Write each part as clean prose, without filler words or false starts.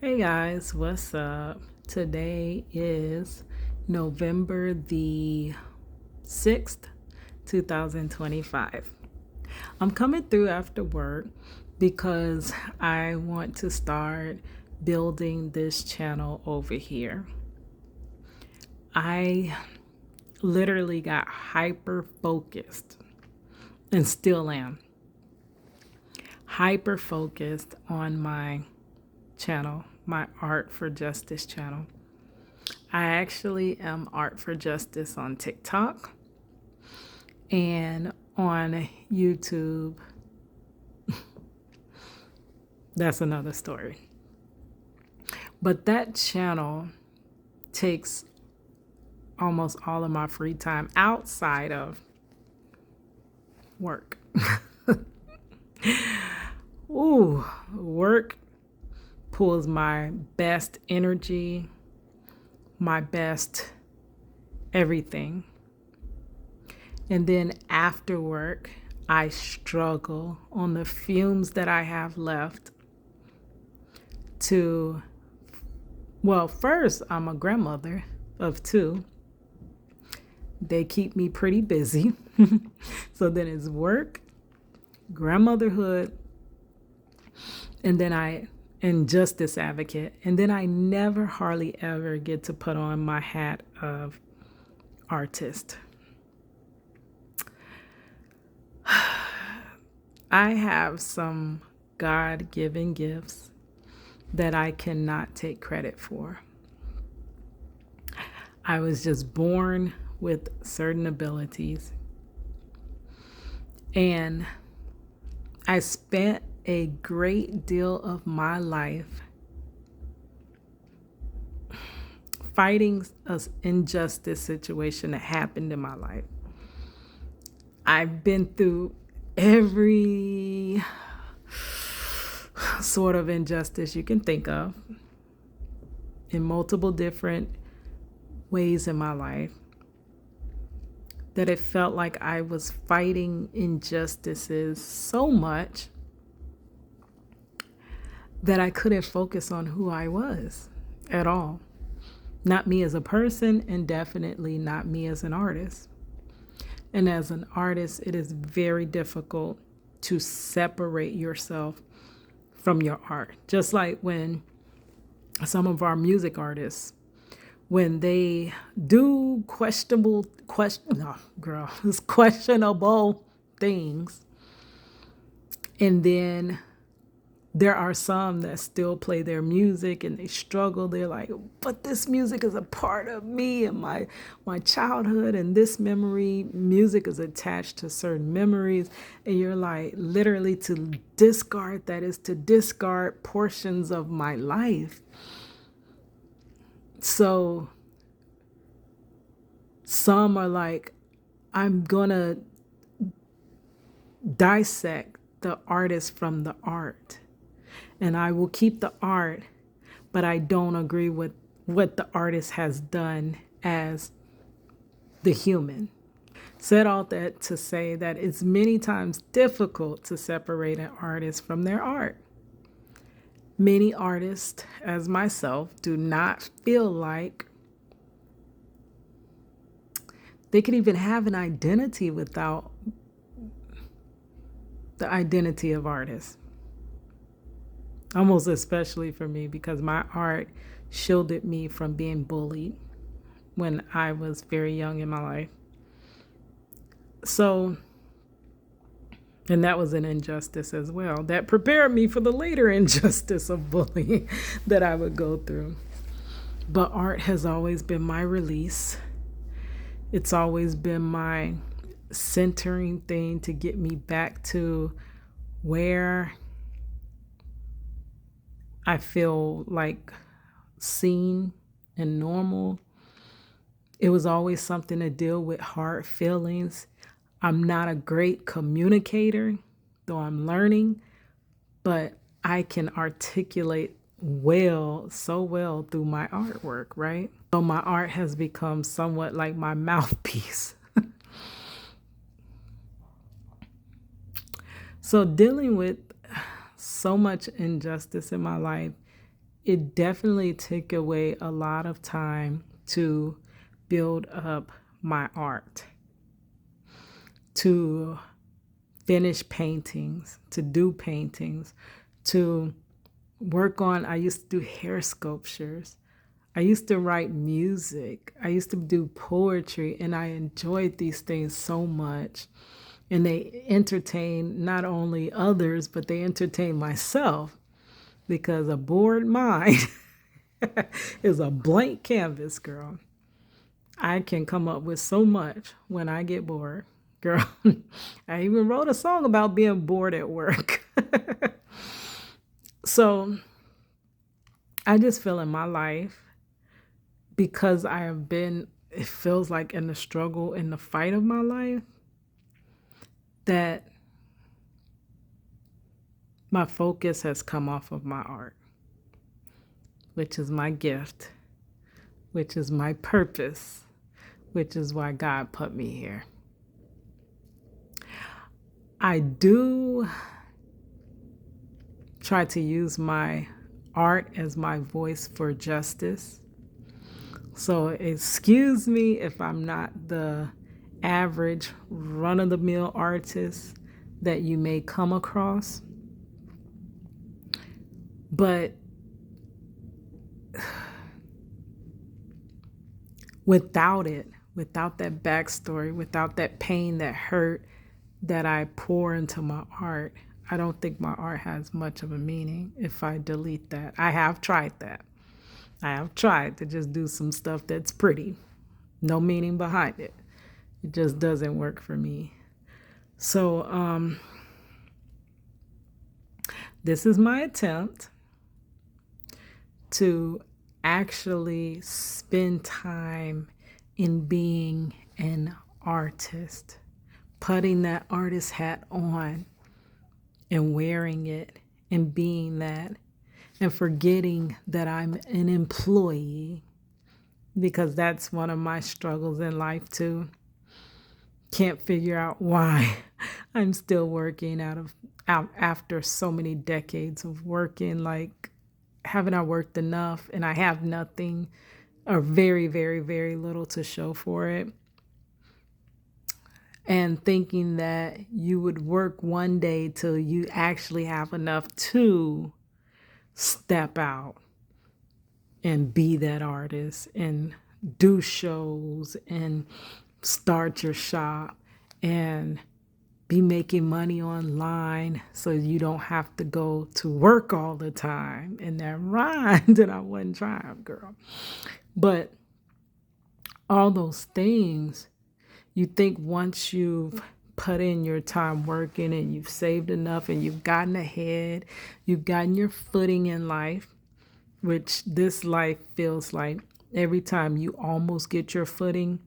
Hey guys, what's up? Today is November the 6th, 2025. I'm coming through after work because I want to start building this channel over here. I literally got hyper focused and still am hyper focused on my channel, my Art for Justice channel. I actually am Art for Justice on TikTok and on YouTube. That's another story. But that channel takes almost all of my free time outside of work. Ooh, work pulls my best energy, my best everything. And then after work, I struggle on the fumes that I have left to, well, first, I'm a grandmother of two. They keep me pretty busy. So then it's work, grandmotherhood, and then and justice advocate. And then I never, hardly ever get to put on my hat of artist. I have some God given gifts that I cannot take credit for. I was just born with certain abilities. And I spent a great deal of my life fighting an injustice situation that happened in my life. I've been through every sort of injustice you can think of in multiple different ways in my life, that it felt like I was fighting injustices so much that I couldn't focus on who I was at all. Not me as a person, and definitely not me as an artist. And as an artist, it is very difficult to separate yourself from your art. Just like when some of our music artists, when they do questionable things, and then there are some that still play their music and they struggle. They're like, but this music is a part of me and my childhood, and this memory, music is attached to certain memories. And you're like, literally, to discard that is to discard portions of my life. So some are like, I'm gonna dissect the artist from the art. And I will keep the art, but I don't agree with what the artist has done as the human. Said all that to say that it's many times difficult to separate an artist from their art. Many artists, as myself, do not feel like they could even have an identity without the identity of artists. Almost especially for me, because my art shielded me from being bullied when I was very young in my life. So, and that was an injustice as well. That prepared me for the later injustice of bullying that I would go through. But art has always been my release. It's always been my centering thing to get me back to where I feel like seen and normal. It was always something to deal with hard feelings. I'm not a great communicator, though I'm learning, but I can articulate so well through my artwork, right? So my art has become somewhat like my mouthpiece. So dealing with so much injustice in my life, it definitely took away a lot of time to build up my art, to finish paintings, to do paintings, to work on. I used to do hair sculptures. I used to write music. I used to do poetry, and I enjoyed these things so much. And they entertain not only others, but they entertain myself, because a bored mind is a blank canvas, girl. I can come up with so much when I get bored. Girl, I even wrote a song about being bored at work. So I just feel in my life, because I have been, it feels like in the struggle, in the fight of my life, that my focus has come off of my art, which is my gift, which is my purpose, which is why God put me here. I do try to use my art as my voice for justice. So excuse me if I'm not the average run-of-the-mill artist that you may come across. But without it, without that backstory, without that pain, that hurt that I pour into my art, I don't think my art has much of a meaning if I delete that. I have tried that. I have tried to just do some stuff that's pretty, no meaning behind it. It just doesn't work for me. So this is my attempt to actually spend time in being an artist, putting that artist hat on and wearing it and being that, and forgetting that I'm an employee, because that's one of my struggles in life too. Can't figure out why I'm still working out after so many decades of working. Like, haven't I worked enough? And I have nothing, or very, very, very little to show for it. And thinking that you would work one day till you actually have enough to step out and be that artist and do shows and start your shop and be making money online so you don't have to go to work all the time. And that rhymed, and I wasn't trying, girl. But all those things, you think once you've put in your time working and you've saved enough and you've gotten ahead, you've gotten your footing in life, which this life feels like every time you almost get your footing,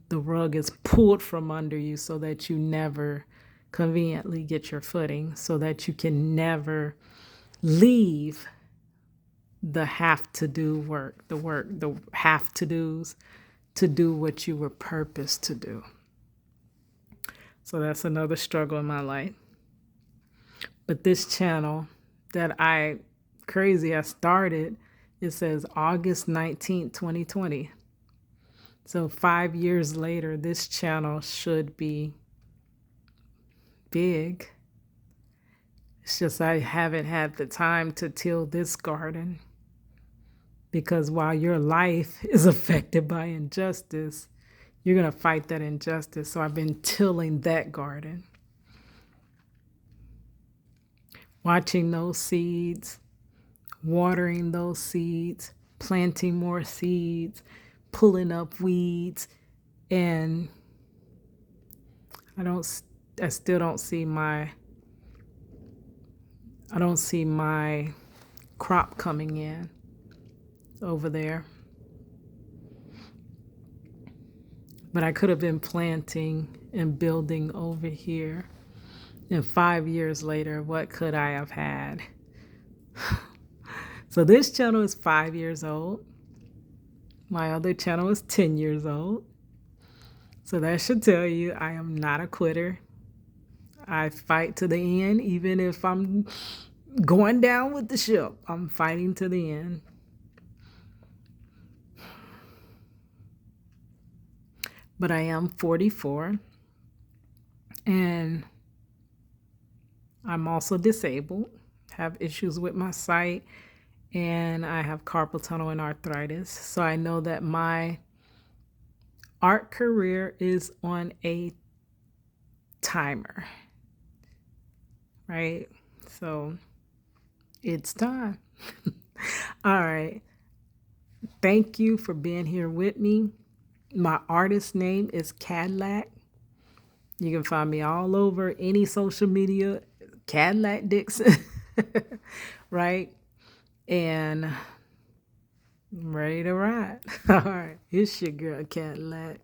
the rug is pulled from under you so that you never conveniently get your footing, so that you can never leave the have to do work, the have to do's, to do what you were purposed to do. So that's another struggle in my life. But this channel that I started, it says August 19th, 2020. So 5 years later, this channel should be big. It's just I haven't had the time to till this garden, because while your life is affected by injustice, you're going to fight that injustice. So I've been tilling that garden, watching those seeds, watering those seeds, planting more seeds, pulling up weeds, and I still don't see my crop coming in over there. But I could have been planting and building over here. And 5 years later, what could I have had? So this channel is 5 years old. My other channel is 10 years old. So that should tell you I am not a quitter. I fight to the end, even if I'm going down with the ship. I'm fighting to the end. but I am 44 and I'm also disabled, have issues with my sight, and I have carpal tunnel and arthritis. So I know that my art career is on a timer, right? So it's time. All right. Thank you for being here with me. My artist name is Cadillac. You can find me all over any social media, Cadillac Dixon, right? And I'm ready to ride. All right. It's your girl, Cadillac.